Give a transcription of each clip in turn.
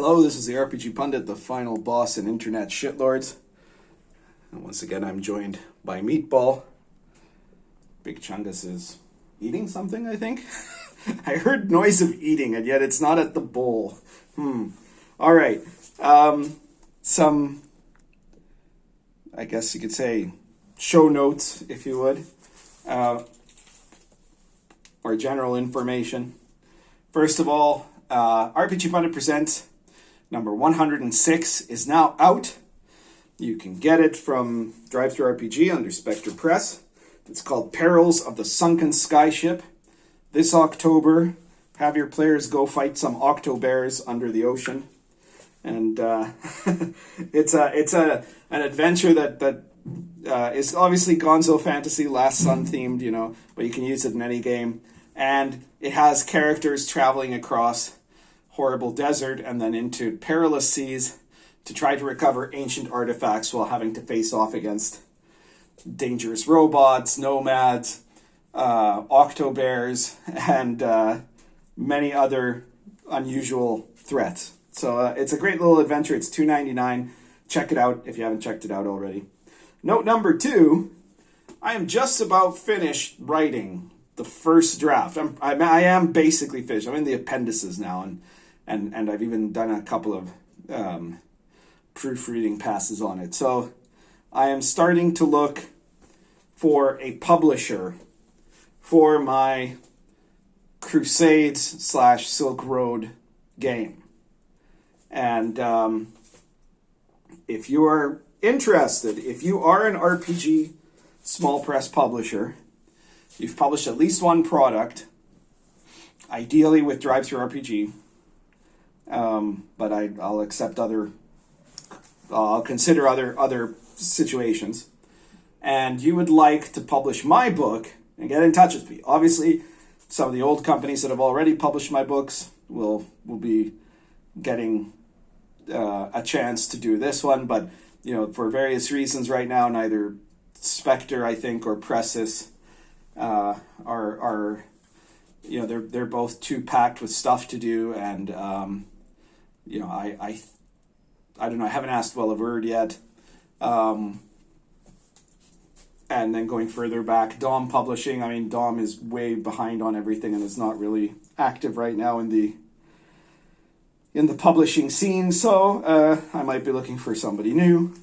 Hello, this is the RPG Pundit, the final boss in Internet Shitlords. And once again, I'm joined by Meatball. Big Chungus is eating something, I think. I heard noise of eating, and yet it's not at the bowl. All right. Some, I guess you could say, show notes, if you would, or general information. First of all, RPG Pundit Presents number 106 is now out. You can get it from Drive-Thru RPG under Spectre Press. It's called Perils of the Sunken Skyship. This October, have your players go fight some octobears under the ocean. And it's an adventure that is obviously Gonzo Fantasy, Last Sun themed, but you can use it in any game. And it has characters traveling across horrible desert and then into perilous seas to try to recover ancient artifacts while having to face off against dangerous robots, nomads, octobears, and many other unusual threats. So it's a great little adventure. It's $2.99. Check it out if you haven't checked it out already. Note number 2, I am just about finished writing the first draft. I am basically finished. I'm in the appendices now, and I've even done a couple of proofreading passes on it. So I am starting to look for a publisher for my Crusades / Silk Road game. And if you are interested, if you are an RPG small press publisher, you've published at least one product, ideally with Drive-Thru RPG, but I'll accept I'll consider other situations, and you would like to publish my book, and get in touch with me. Obviously, some of the old companies that have already published my books will be getting a chance to do this one, but for various reasons right now, neither Spectre, I think, or Pressis are they're both too packed with stuff to do, and I don't know, I haven't asked Well of Word yet. And then going further back, Dom Publishing. I mean, Dom is way behind on everything and is not really active right now in the publishing scene. So I might be looking for somebody new.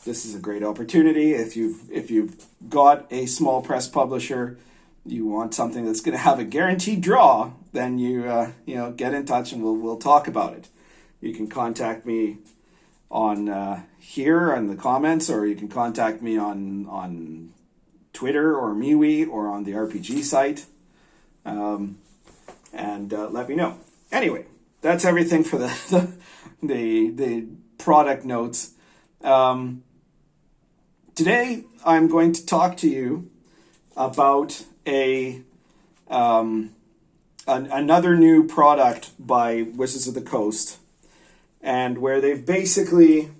This is a great opportunity. If you've got a small press publisher, you want something that's going to have a guaranteed draw, then you get in touch and we'll talk about it. You can contact me on here in the comments, or you can contact me on Twitter or Mewe or on the RPG site, and let me know. Anyway, that's everything for the product notes. Today I'm going to talk to you about another new product by Wizards of the Coast, and where they've basically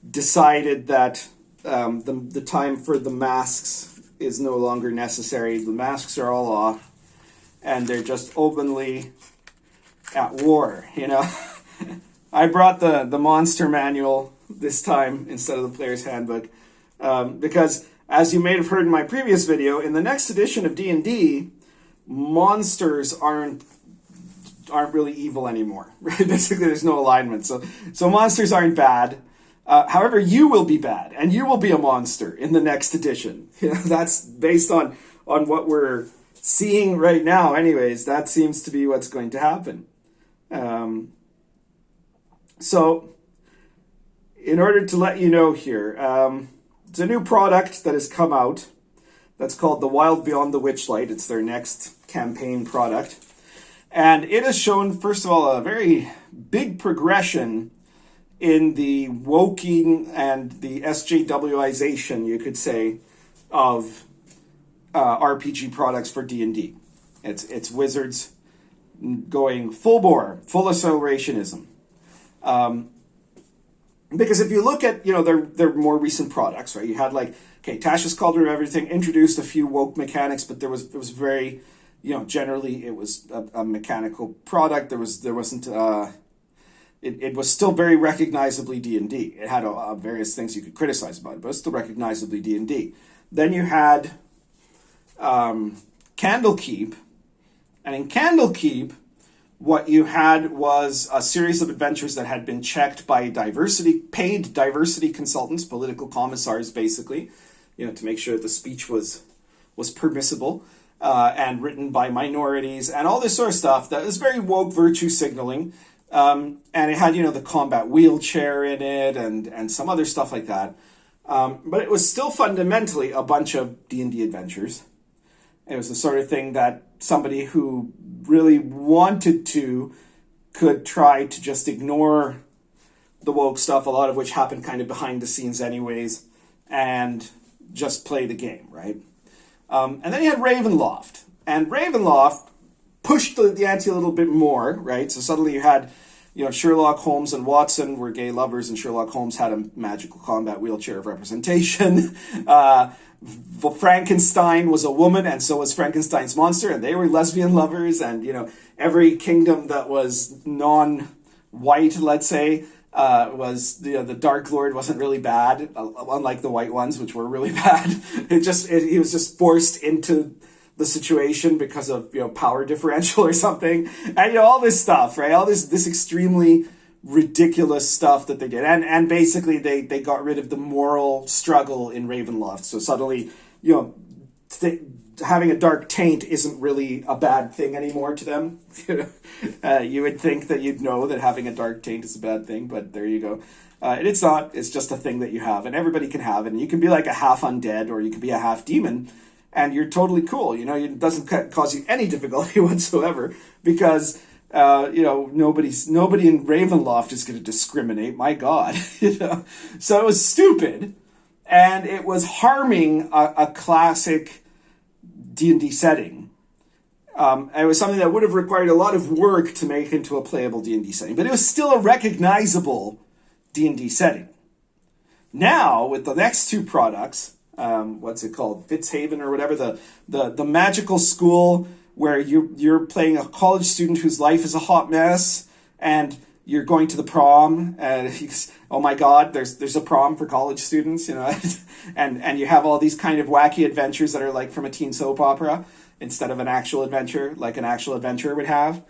decided that the time for the masks is no longer necessary. The masks are all off, and they're just openly at war. I brought the monster manual this time instead of the player's handbook, because, as you may have heard in my previous video, in the next edition of D&D, monsters aren't really evil anymore. Basically, there's no alignment. So monsters aren't bad. However, you will be bad, and you will be a monster in the next edition. That's based on what we're seeing right now. Anyways, that seems to be what's going to happen. So, in order to let you know here, it's a new product that has come out that's called the Wild Beyond The Witchlight. It's their next campaign product. And it has shown, first of all, a very big progression in the woking and the SJWization, you could say, of RPG products for D&D. It's Wizards going full bore, full accelerationism. Because if you look at, their more recent products, right? You had Tasha's Cauldron of Everything introduced a few woke mechanics, but it was very, generally it was a mechanical product. There wasn't it was still very recognizably D&D. It had various things you could criticize about it, but it was still recognizably D&D. Then you had Candlekeep, and in Candlekeep, what you had was a series of adventures that had been checked by paid diversity consultants, political commissars, basically, to make sure that the speech was permissible, and written by minorities, and all this sort of stuff that was very woke virtue signaling. And it had, the combat wheelchair in it, and some other stuff like that. But it was still fundamentally a bunch of D&D adventures. It was the sort of thing that somebody who really wanted to could try to just ignore the woke stuff, a lot of which happened kind of behind the scenes anyways, and just play the game, right? And then you had Ravenloft. And Ravenloft pushed the ante a little bit more, right? So suddenly you had, Sherlock Holmes and Watson were gay lovers, and Sherlock Holmes had a magical combat wheelchair of representation. Frankenstein was a woman, and so was Frankenstein's monster, and they were lesbian lovers. And every kingdom that was non-white, let's say, was the Dark Lord wasn't really bad, unlike the white ones, which were really bad. He was just forced into the situation because of power differential or something, and all this stuff, right? All this extremely ridiculous stuff that they did, and basically they got rid of the moral struggle in Ravenloft. So suddenly, having a dark taint isn't really a bad thing anymore to them. You would think that you'd know that having a dark taint is a bad thing, but there you go. And it's not. It's just a thing that you have, and everybody can have it. And you can be like a half undead, or you can be a half demon, and you're totally cool. It doesn't cause you any difficulty whatsoever, because nobody in Ravenloft is going to discriminate. My God, So it was stupid, and it was harming a classic D&D setting. It was something that would have required a lot of work to make into a playable D&D setting, but it was still a recognizable D&D setting. Now, with the next two products, what's it called? Fitzhaven or whatever, the magical school where you're playing a college student whose life is a hot mess, and you're going to the prom, and oh my God, there's a prom for college students, and you have all these kind of wacky adventures that are like from a teen soap opera instead of an actual adventure, like an actual adventurer would have.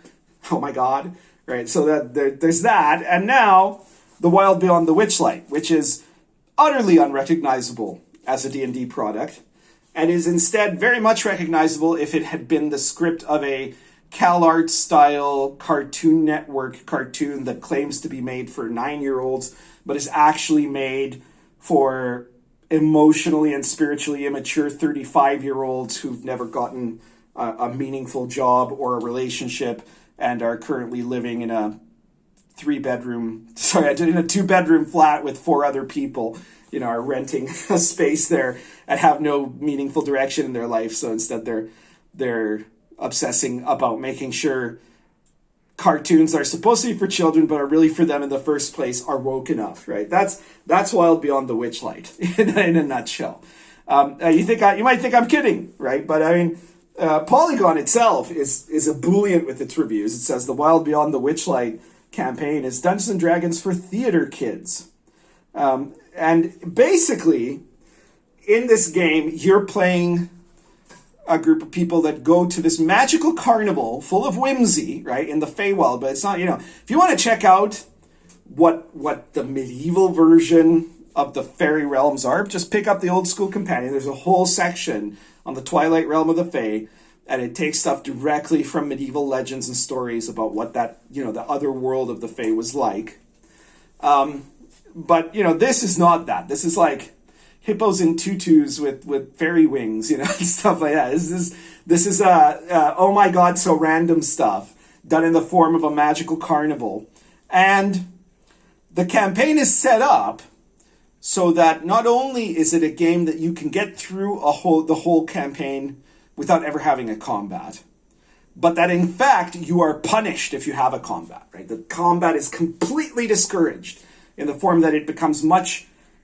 Oh my God, right? So there's that, and now the Wild Beyond The Witchlight, which is utterly unrecognizable as a D&D product, and is instead very much recognizable if it had been the script of a CalArts style Cartoon Network cartoon that claims to be made for 9-year-olds, but is actually made for emotionally and spiritually immature 35-year-olds who've never gotten a meaningful job or a relationship and are currently living in a 2-bedroom flat with 4 other people, are renting a space there and have no meaningful direction in their life. So instead they're obsessing about making sure cartoons that are supposed to be for children but are really for them in the first place are woke enough, right? That's Wild Beyond The Witchlight in a nutshell. You might think I'm kidding, right? But I mean, Polygon itself is ebullient with its reviews. It says the Wild Beyond The Witchlight campaign is Dungeons and Dragons for theater kids. And basically, in this game, you're playing a group of people that go to this magical carnival full of whimsy, right, in the Feywild. But it's not, if you want to check out what the medieval version of the fairy realms are, just pick up the Old School Companion. There's a whole section on the Twilight Realm of the Fae, and it takes stuff directly from medieval legends and stories about what that, the other world of the Fae was like. But, this is not that. This is like hippos in tutus with fairy wings, and stuff like that. This is oh my God, so random stuff done in the form of a magical carnival. And the campaign is set up so that not only is it a game that you can get through the whole campaign without ever having a combat, but that in fact you are punished if you have a combat, right? The combat is completely discouraged in the form that it becomes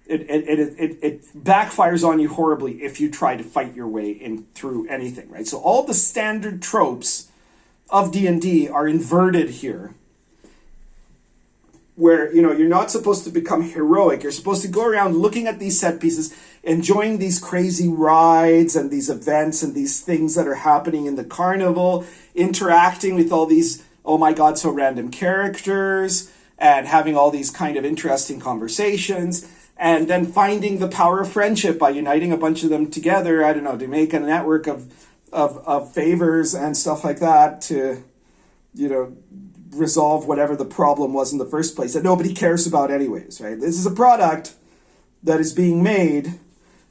it backfires on you horribly if you try to fight your way in through anything, right? So all the standard tropes of D&D are inverted here. where, you know, you're not supposed to become heroic. You're supposed to go around looking at these set pieces, enjoying these crazy rides and these events and these things that are happening in the carnival, interacting with all these, oh my God, so random characters, and having all these kind of interesting conversations, and then finding the power of friendship by uniting a bunch of them together, I don't know, to make a network of favors and stuff like that to, you know, resolve whatever the problem was in the first place that nobody cares about anyways, right? This is a product that is being made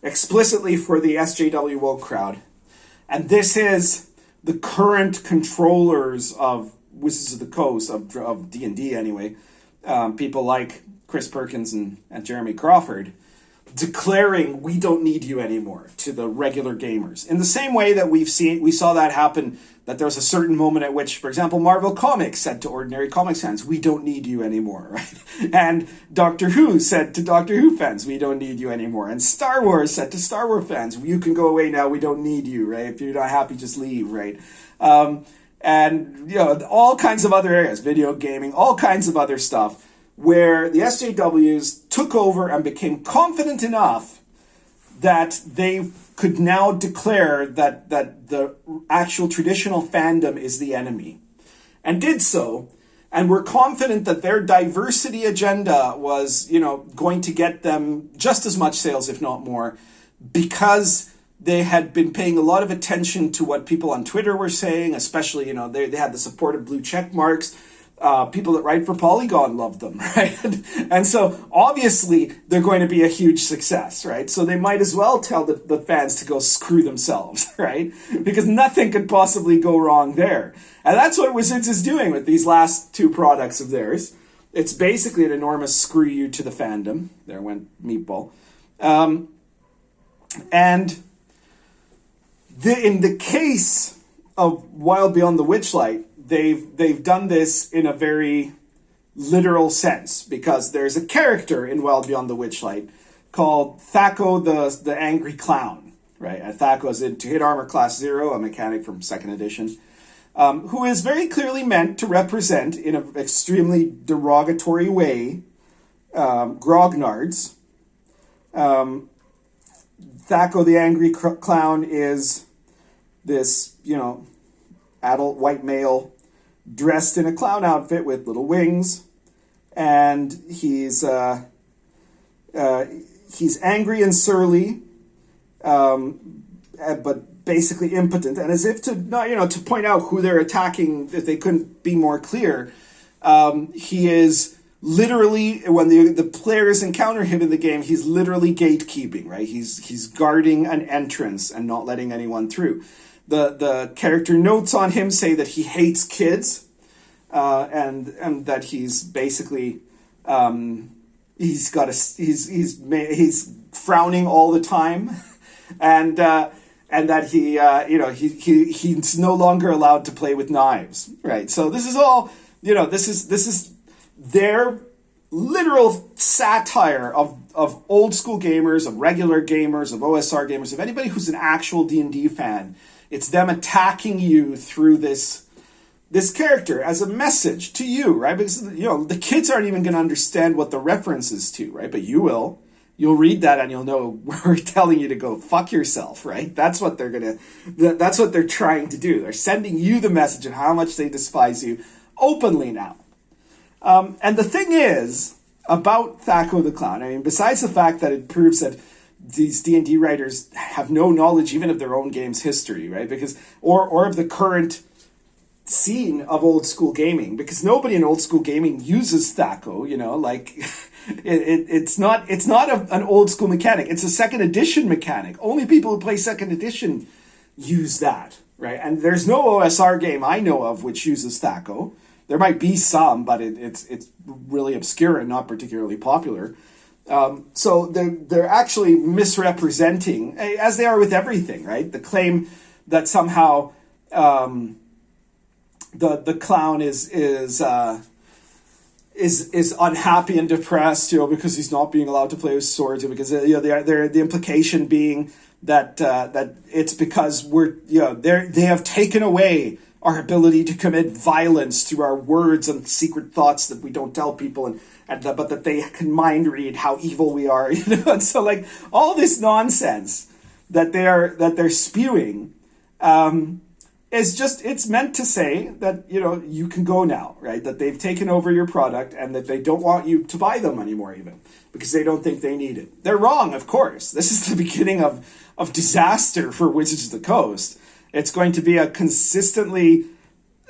explicitly for the SJW woke crowd. And this is the current controllers of Wizards of the Coast, of D&D anyway, people like Chris Perkins and Jeremy Crawford, declaring we don't need you anymore to the regular gamers. In the same way that we saw that happen, that there was a certain moment at which, for example, Marvel Comics said to ordinary comics fans, we don't need you anymore, right? And Doctor Who said to Doctor Who fans, we don't need you anymore. And Star Wars said to Star Wars fans, you can go away now, we don't need you, right? If you're not happy, just leave, right? And, you know, all kinds of other areas, video gaming, all kinds of other stuff, where the SJWs took over and became confident enough that they could now declare that the actual traditional fandom is the enemy, and did so, and were confident that their diversity agenda was, you know, going to get them just as much sales, if not more, because they had been paying a lot of attention to what people on Twitter were saying, especially, you know, they had the support of blue check marks. People that write for Polygon love them, right? And so obviously they're going to be a huge success, right? So they might as well tell the fans to go screw themselves, right? Because nothing could possibly go wrong there. And that's what Wizards is doing with these last two products of theirs. It's basically an enormous screw you to the fandom. There went Meatball. And in the case of Wild Beyond The Witchlight, they've done this in a very literal sense, because there's a character in Wild Beyond The Witchlight called Thaco the Angry Clown, right? And Thaco is to hit armor class 0, a mechanic from 2nd edition, who is very clearly meant to represent, in an extremely derogatory way, grognards. Thaco the Angry Clown is this, you know, adult white male dressed in a clown outfit with little wings, and he's angry and surly, but basically impotent. And as if to not, you know, to point out who they're attacking, if they couldn't be more clear, he is literally, when the players encounter him in the game, he's literally gatekeeping, right? He's guarding an entrance and not letting anyone through. The character notes on him say that he hates kids, and that he's basically he's frowning all the time, and that he you know, he's no longer allowed to play with knives, right? So this is all, you know, this is their literal satire of old school gamers, of regular gamers, of OSR gamers, of anybody who's an actual D&D fan. It's them attacking you through this character as a message to you, right? Because, you know, the kids aren't even going to understand what the reference is to, right? But you will. You'll read that and you'll know we're telling you to go fuck yourself, right? That's what that's what they're trying to do. They're sending you the message of how much they despise you openly now. And the thing is about Thaco the Clown, I mean, besides the fact that it proves that these D&D writers have no knowledge even of their own game's history, right? Because or of the current scene of old school gaming, because nobody in old school gaming uses Thaco, you know, like it's not an old school mechanic. It's a 2nd edition mechanic. Only people who play 2nd edition use that, right? And there's no OSR game I know of which uses Thaco. There might be some, but it's really obscure and not particularly popular. So they're actually misrepresenting, as they are with everything, right? The claim that somehow the clown is unhappy and depressed, you know, because he's not being allowed to play with swords, because you know the implication being that it's because they have taken away our ability to commit violence through our words and secret thoughts that we don't tell people, but that they can mind read how evil we are, and so like all this nonsense that they're spewing is just, it's meant to say that you can go now, right? That they've taken over your product and that they don't want you to buy them anymore, even because they don't think they need it. They're wrong, of course. This is the beginning of disaster for Wizards of the Coast. It's going to be a consistently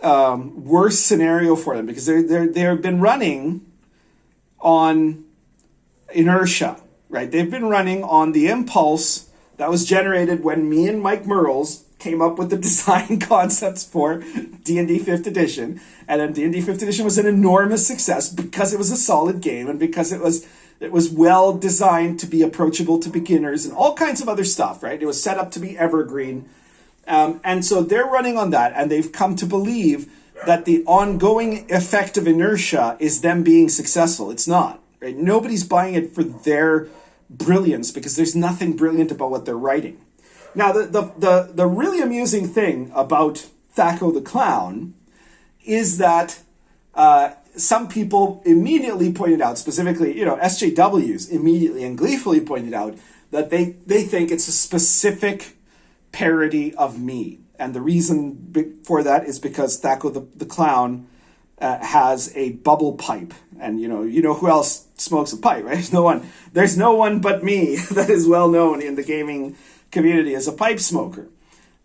worse scenario for them because they've been running on inertia, right? They've been running on the impulse that was generated when me and Mike Merles came up with the design concepts for D&D 5th edition. And then D&D 5th edition was an enormous success because it was a solid game and because it was well designed to be approachable to beginners and all kinds of other stuff, right? It was set up to be evergreen. And so they're running on that, and they've come to believe that the ongoing effect of inertia is them being successful. It's not, right? Nobody's buying it for their brilliance because there's nothing brilliant about what they're writing. Now, the really amusing thing about Thaco the Clown is that some people immediately pointed out, specifically, SJWs immediately and gleefully pointed out that they think it's a specific parody of me. And the reason for that is because Thaco the Clown has a bubble pipe. And you know who else smokes a pipe, right? There's no one but me that is well known in the gaming community as a pipe smoker.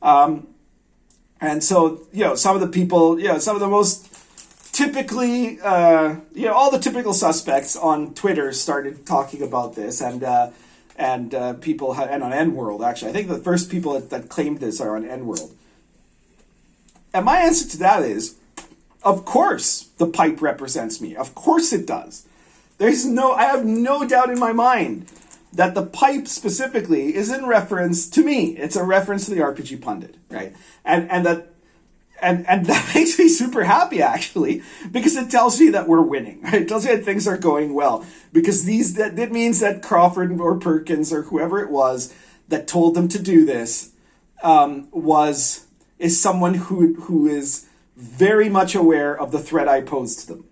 And so, some of the people, some of the most typically, all the typical suspects on Twitter started talking about this, and people and on N-World, actually. I think the first people that claimed this are on N-World. And my answer to that is, of course the pipe represents me. Of course it does. I have no doubt in my mind that the pipe specifically is in reference to me. It's a reference to the RPG Pundit, right? And that makes me super happy, actually, because it tells me that we're winning, right? It tells me that things are going well, because that means that Crawford or Perkins or whoever it was that told them to do this is someone who is very much aware of the threat I posed to them.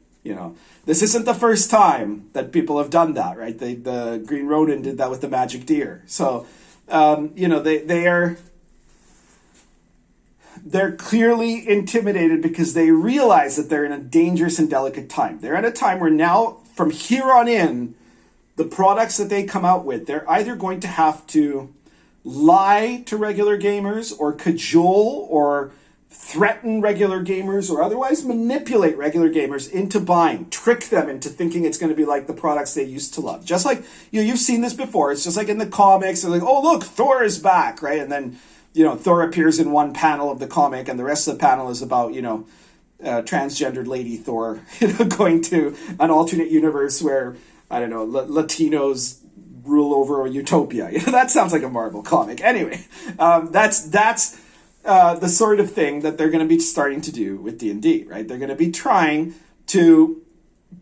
This isn't the first time that people have done that, right? The Green Rodent did that with the Magic Deer. So, they're clearly intimidated because they realize that they're in a dangerous and delicate time. They're at a time where now, from here on in, the products that they come out with, they're either going to have to lie to regular gamers or cajole or threaten regular gamers or otherwise manipulate regular gamers into buying, trick them into thinking it's going to be like the products they used to love. Just like, you've seen this before. It's just like in the comics. They're like, oh, look, Thor is back, right? And then, Thor appears in one panel of the comic and the rest of the panel is about, transgendered lady Thor, going to an alternate universe where, I don't know, Latinos rule over a utopia. That sounds like a Marvel comic. Anyway, that's the sort of thing that they're going to be starting to do with D&D, right? They're going to be trying to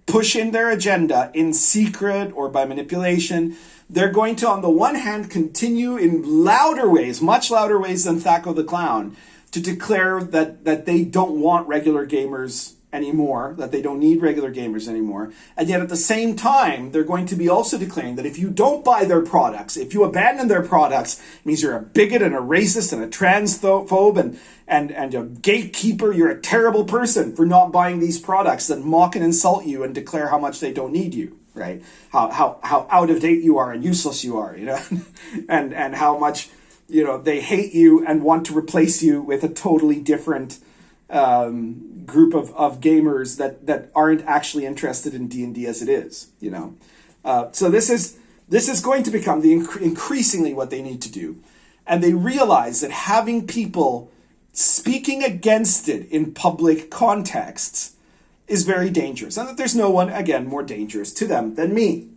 push in their agenda in secret or by manipulation. They're going to, on the one hand, continue in louder ways, much louder ways than Thaco the Clown, to declare that they don't want regular gamers anymore, that they don't need regular gamers anymore. And yet at the same time, they're going to be also declaring that if you don't buy their products, if you abandon their products, it means you're a bigot and a racist and a transphobe and a gatekeeper. You're a terrible person for not buying these products, and mock and insult you and declare how much they don't need you, right? How out of date you are and useless you are, and how much, they hate you and want to replace you with a totally different group of gamers that aren't actually interested in D&D as it is, So this is going to become increasingly what they need to do. And they realize that having people speaking against it in public contexts is very dangerous. And that there's no one, again, more dangerous to them than me.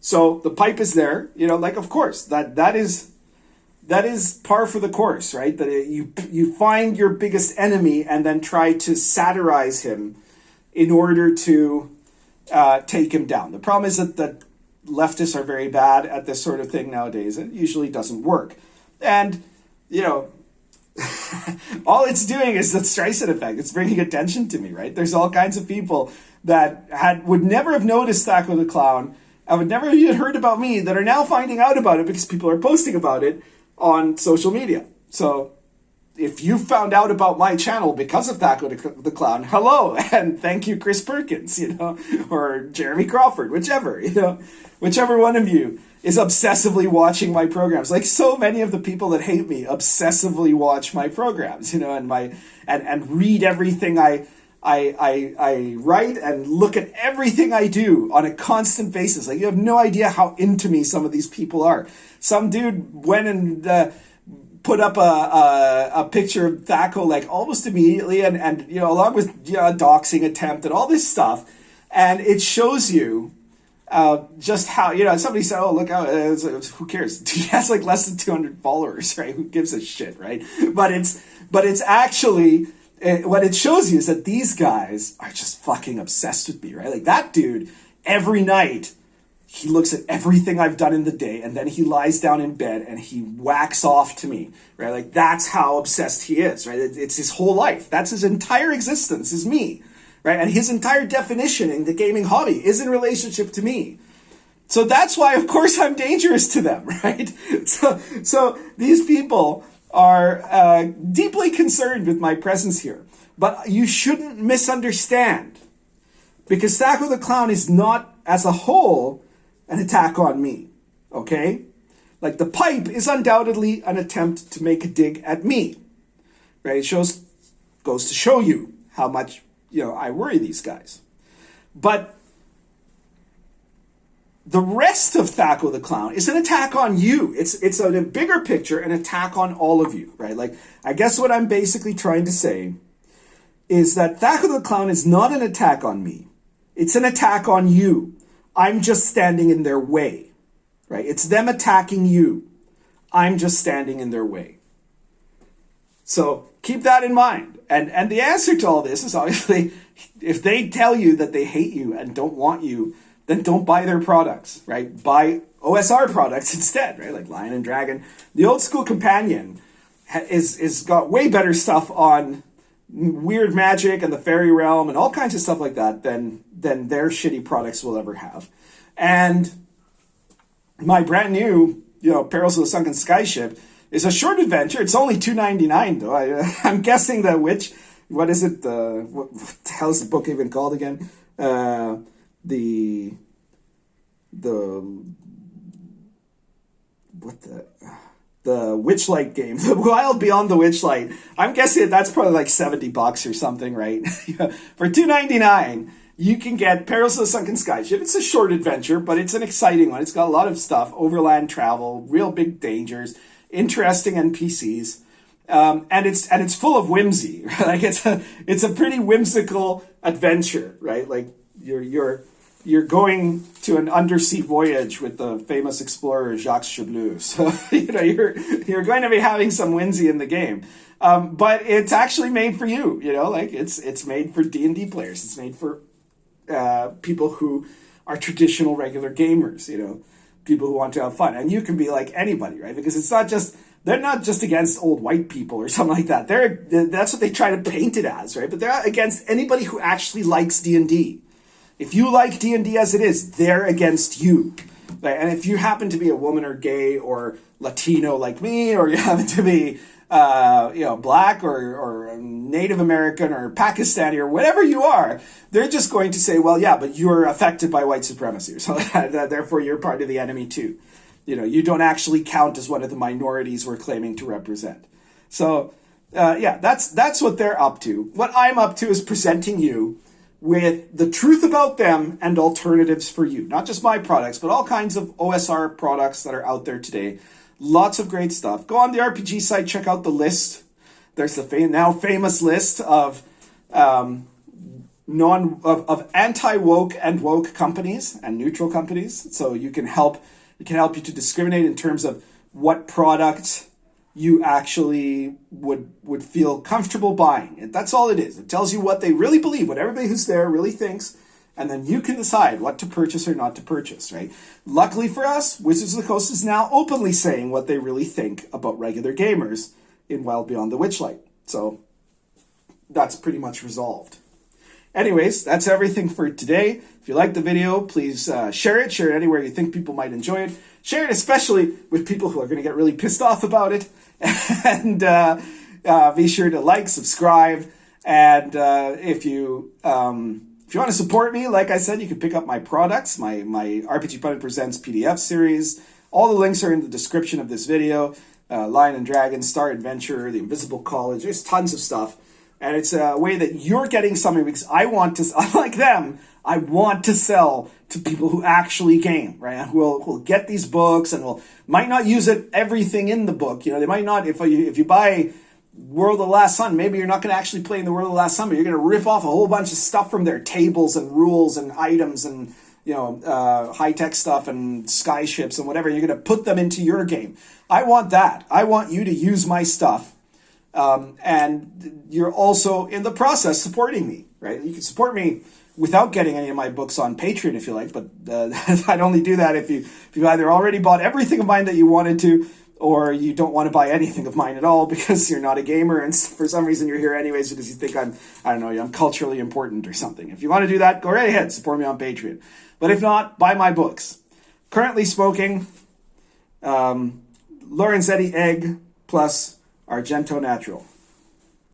So the pipe is there, of course, that is par for the course, right? That you find your biggest enemy and then try to satirize him in order to take him down. The problem is that leftists are very bad at this sort of thing nowadays. It usually doesn't work. And, all it's doing is the Streisand effect. It's bringing attention to me, right? There's all kinds of people that would never have noticed Thaco the Clown, and would never even heard about me, that are now finding out about it because people are posting about it on social media. So if you found out about my channel because of Thaco the Clown, hello, and thank you, Chris Perkins, or Jeremy Crawford, whichever one of you is obsessively watching my programs. Like so many of the people that hate me obsessively watch my programs, and read everything I write and look at everything I do on a constant basis. Like you have no idea how into me some of these people are. Some dude went and put up a picture of Thaco like almost immediately, and along with a doxing attempt and all this stuff, and it shows you just how somebody said, oh look how who cares, he has like less than 200 followers, right? Who gives a shit, right? But it's actually what it shows you is that these guys are just fucking obsessed with me, right? Like that dude every night he looks at everything I've done in the day, and then he lies down in bed and he whacks off to me, right? Like that's how obsessed he is, right? It's his whole life. That's his entire existence is me, right? And his entire definition in the gaming hobby is in relationship to me. So that's why, of course, I'm dangerous to them, right? So these people are deeply concerned with my presence here. But you shouldn't misunderstand, because Thaco the Clown is not, as a whole, an attack on me, okay? Like the pipe is undoubtedly an attempt to make a dig at me, right? It goes to show you how much, I worry these guys. But the rest of Thaco the Clown is an attack on you. It's a bigger picture, an attack on all of you, right? Like, I guess what I'm basically trying to say is that Thaco the Clown is not an attack on me. It's an attack on you. I'm just standing in their way, right? It's them attacking you. I'm just standing in their way. So keep that in mind. And the answer to all this is obviously, if they tell you that they hate you and don't want you, then don't buy their products, right? Buy OSR products instead, right? Like Lion and Dragon. The Old School Companion is got way better stuff on weird magic and the fairy realm and all kinds of stuff like that than their shitty products will ever have. And my brand new, Perils of the Sunken Skyship is a short adventure. It's only $2.99 though. I'm guessing that what is it? What the hell is the book even called again? The Witchlight game, the Wild Beyond The Witchlight. I'm guessing that's probably like $70 or something, right? For $2.99, you can get Perils of the Sunken Skyship. It's a short adventure, but it's an exciting one. It's got a lot of stuff, overland travel, real big dangers, interesting NPCs, and it's full of whimsy. Right? Like it's a pretty whimsical adventure, right? Like you're going to an undersea voyage with the famous explorer Jacques Chablou. So, you're going to be having some whimsy in the game. But it's actually made for you, like it's made for D&D players. It's made for people who are traditional regular gamers, people who want to have fun. And you can be like anybody, right? Because they're not just against old white people or something like that. That's what they try to paint it as, right? But they're against anybody who actually likes D&D. If you like D&D as it is, they're against you. Right? And if you happen to be a woman or gay or Latino like me, or you happen to be black or Native American or Pakistani or whatever you are, they're just going to say, well, yeah, but you're affected by white supremacy, or something like that, therefore you're part of the enemy too. You don't actually count as one of the minorities we're claiming to represent. So, that's what they're up to. What I'm up to is presenting you with the truth about them and alternatives for you. Not just my products, but all kinds of OSR products that are out there today. Lots of great stuff. Go on the RPG site, check out the list. There's the now famous list of anti-woke and woke companies and neutral companies. So it can help you to discriminate in terms of what product you actually would feel comfortable buying. And that's all it is. It tells you what they really believe, what everybody who's there really thinks, and then you can decide what to purchase or not to purchase, right? Luckily for us, Wizards of the Coast is now openly saying what they really think about regular gamers, in Wild Beyond the Witchlight. So that's pretty much resolved. Anyways, that's everything for today. If you like the video, please share it anywhere you think people might enjoy it. Share it especially with people who are going to get really pissed off about it. And be sure to like, subscribe, and if you want to support me, like I said, you can pick up my products, my RPG Pundit Presents PDF series. All the links are in the description of this video. Lion and Dragon, Star Adventure, The Invisible College. There's tons of stuff. And it's a way that you're getting something, because I want to, unlike them, I want to sell to people who actually game, right? Who will get these books and might not use everything in the book. You know, they might not, if you buy World of the Last Sun, maybe you're not going to actually play in the World of the Last Sun, but you're going to rip off a whole bunch of stuff from their tables and rules and items and, you know, high-tech stuff and sky ships and whatever. You're going to put them into your game. I want that. I want you to use my stuff. And you're also in the process supporting me, right? You can support me without getting any of my books on Patreon if you like, but I'd only do that if you either already bought everything of mine that you wanted to, or you don't want to buy anything of mine at all because you're not a gamer and for some reason you're here anyways because you think I'm culturally important or something. If you want to do that, go right ahead, support me on Patreon. But if not, buy my books. Currently smoking Lorenzetti Egg plus Argento Natural.